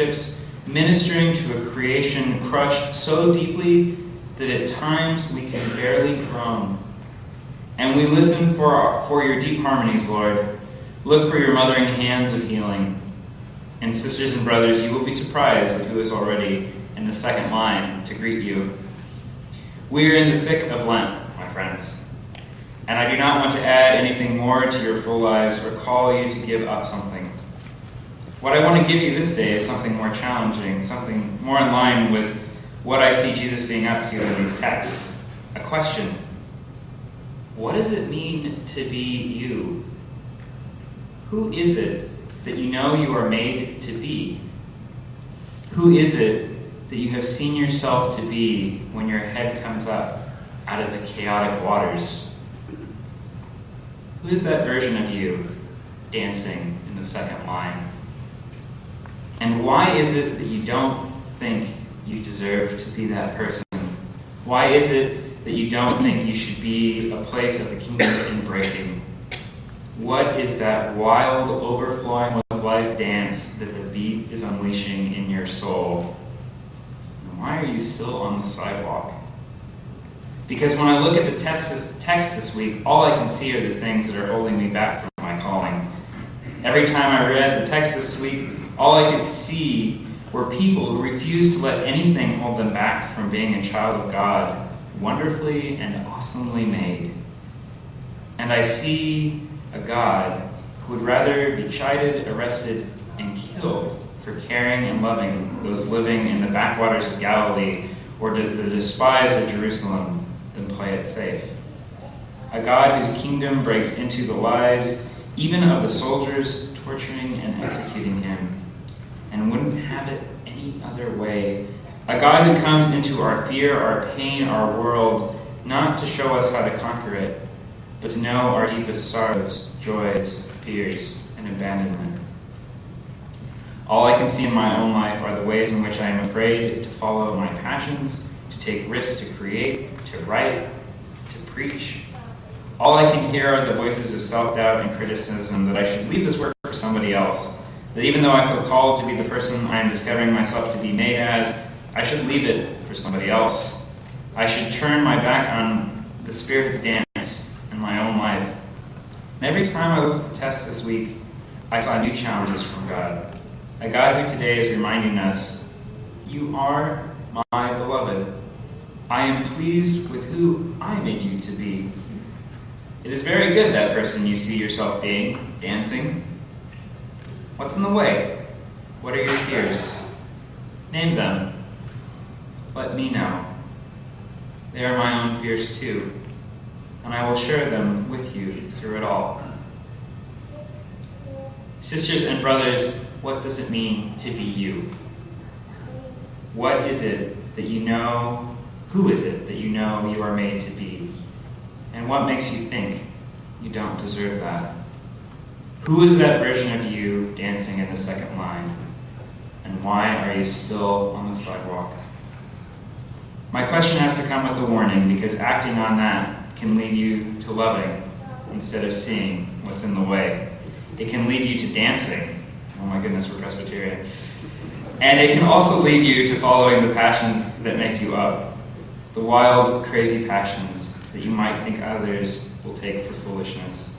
relationships, ministering to a creation crushed so deeply that at times we can barely groan. And we listen for your deep harmonies, Lord. Look for your mothering hands of healing. And sisters and brothers, you will be surprised at who is already in the second line to greet you. We are in the thick of Lent, my friends. And I do not want to add anything more to your full lives or call you to give up something. What I want to give you this day is something more challenging, something more in line with what I see Jesus being up to in these texts. A question. What does it mean to be you? Who is it that you know you are made to be? Who is it that you have seen yourself to be when your head comes up out of the chaotic waters? Who is that version of you dancing in the second line? And why is it that you don't think you deserve to be that person? Why is it that you don't think you should be a place of the kingdom's inbreaking? What is that wild, overflowing with life dance that the beat is unleashing in your soul? And why are you still on the sidewalk? Because when I look at the text this week, all I can see are the things that are holding me back from my calling. Every time I read the text this week, all I could see were people who refused to let anything hold them back from being a child of God, wonderfully and awesomely made. And I see a God who would rather be chided, arrested, and killed for caring and loving those living in the backwaters of Galilee or the despised of Jerusalem than play it safe. A God whose kingdom breaks into the lives even of the soldiers torturing and executing him, and wouldn't have it any other way. A God who comes into our fear, our pain, our world, not to show us how to conquer it, but to know our deepest sorrows, joys, fears, and abandonment. All I can see in my own life are the ways in which I am afraid to follow my passions, to take risks to create, to write, to preach. All I can hear are the voices of self-doubt and criticism that I should leave this work for somebody else, that even though I feel called to be the person I am discovering myself to be made as, I should leave it for somebody else. I should turn my back on the Spirit's dance in my own life. And every time I looked at the text this week, I saw new challenges from God. A God who today is reminding us, you are my beloved. I am pleased with who I made you to be. It is very good, that person you see yourself being, dancing. What's in the way? What are your fears? Name them. Let me know. They are my own fears too, and I will share them with you through it all. Sisters and brothers, what does it mean to be you? What is it that you know? Who is it that you know you are made to be? And what makes you think you don't deserve that? Who is that version of you dancing in the second line? And why are you still on the sidewalk? My question has to come with a warning, because acting on that can lead you to loving instead of seeing what's in the way. It can lead you to dancing. Oh my goodness, we're Presbyterian. And it can also lead you to following the passions that make you up. The wild, crazy passions that you might think others will take for foolishness.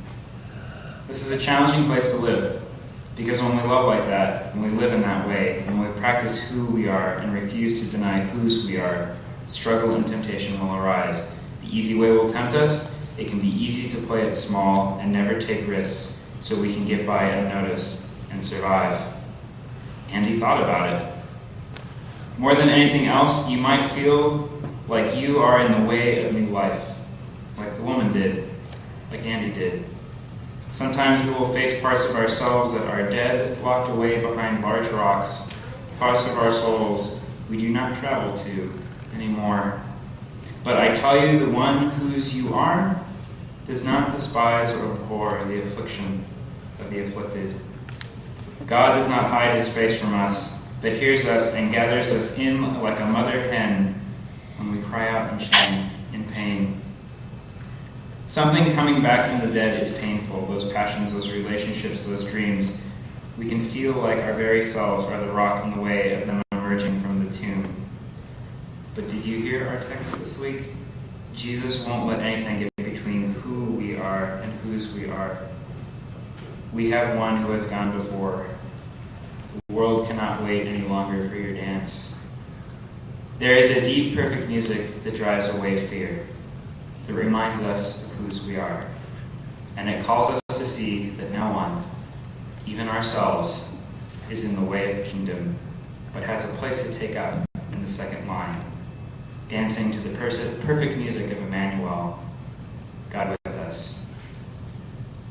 This is a challenging place to live, because when we love like that, when we live in that way, when we practice who we are and refuse to deny whose we are, struggle and temptation will arise. The easy way will tempt us. It can be easy to play it small and never take risks so we can get by unnoticed and survive. And he thought about it. More than anything else, you might feel like you are in the way of new life, like the woman did, like Andy did. Sometimes we will face parts of ourselves that are dead, locked away behind large rocks, parts of our souls we do not travel to anymore. But I tell you, the one whose you are does not despise or abhor the affliction of the afflicted. God does not hide his face from us, but hears us and gathers us in like a mother hen when we cry out in shame, in pain. Something coming back from the dead is painful, those passions, those relationships, those dreams. We can feel like our very selves are the rock in the way of them emerging from the tomb. But did you hear our text this week? Jesus won't let anything get between who we are and whose we are. We have one who has gone before. The world cannot wait any longer for your dance. There is a deep, perfect music that drives away fear, that reminds us of whose we are. And it calls us to see that no one, even ourselves, is in the way of the kingdom, but has a place to take up in the second line, dancing to the perfect music of Emmanuel, God with us.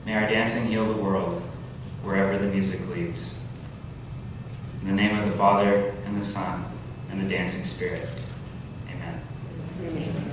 May our dancing heal the world, wherever the music leads. In the name of the Father, and the Son, and the dancing Spirit. Amen. Amen.